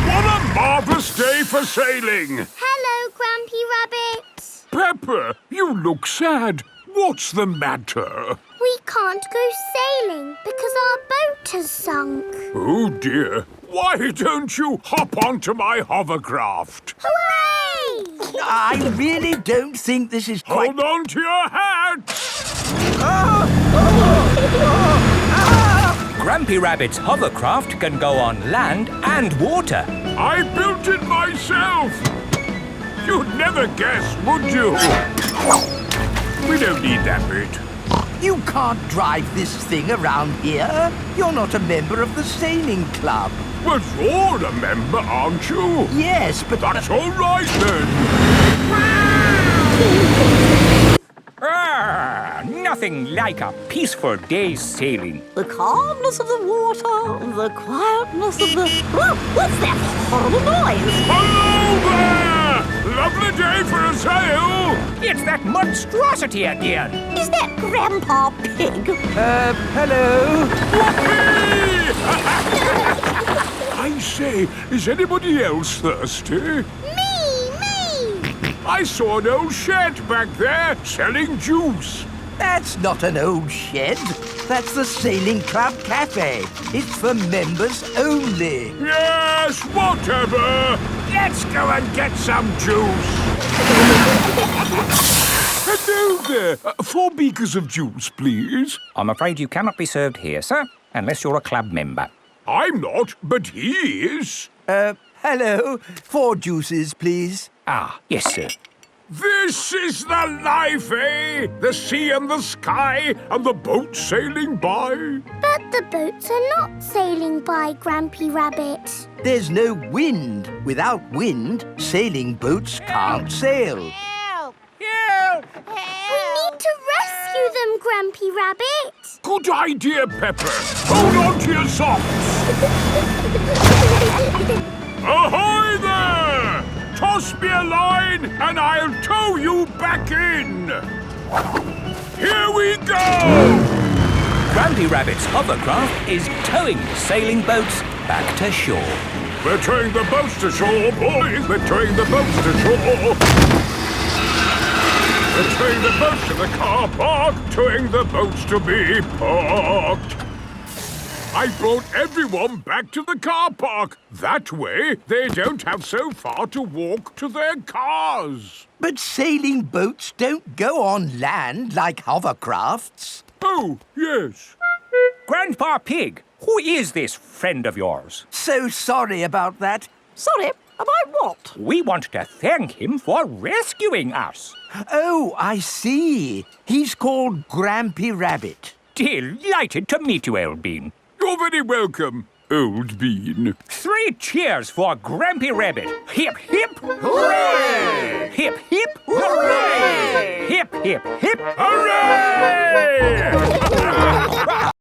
What a marvellous day for sailing! Hello, Grampy Rabbit. Peppa, you look sad. What's the matter? We can't go sailing because our boat has sunk. Oh dear. Why don't you hop onto my hovercraft? Hooray! I really don't think this is quite... Hold on to your hat! Grampy Rabbit's hovercraft can go on land and water. I built it myself! You'd never guess, would you? We don't need that bit. You can't drive this thing around here. You're not a member of the sailing club. But you're a member, aren't you? Yes, but... That's all right, then. Nothing like a peaceful day's sailing. The calmness of the water, the quietness of the... Oh, what's that horrible noise? Hello there! Lovely day for a sail! It's that monstrosity again. Is that Grandpa Pig? Hello? I say, is anybody else thirsty? I saw an old shed back there selling juice. That's not an old shed. That's the Sailing Club Cafe. It's for members only. Yes, whatever. Let's go and get some juice. Hello there. 4 beakers of juice, please. I'm afraid you cannot be served here, sir, unless you're a club member. I'm not, but he is. Hello. 4 juices, please. Ah, yes, sir. This is the life, eh? The sea and the sky and the boat sailing by. But the boats are not sailing by, Grampy Rabbit. There's no wind. Without wind, sailing boats can't sail. Help! Help! We need to rescue them, Grampy Rabbit. Good idea, Pepper. Hold on to your socks. Ahoy there! Toss me a line and I'll tow you back in. Here we go! Grampy Rabbit's hovercraft is towing the sailing boats back to shore. We're towing the boats to shore, boys. We're towing the boats to shore. We're towing the boats to the car park, towing the boats to be parked. I brought everyone back to the car park. That way, they don't have so far to walk to their cars. But sailing boats don't go on land like hovercrafts. Oh, yes. Grandpa Pig, who is this friend of yours? So sorry about that. Sorry, about what? We want to thank him for rescuing us. Oh, I see. He's called Grampy Rabbit. Delighted to meet you, Old Bean. You're very welcome, Old Bean. 3 cheers for Grampy Rabbit. Hip, hip, hooray! Hip, hip, hooray! Hip, hip, hip, hooray!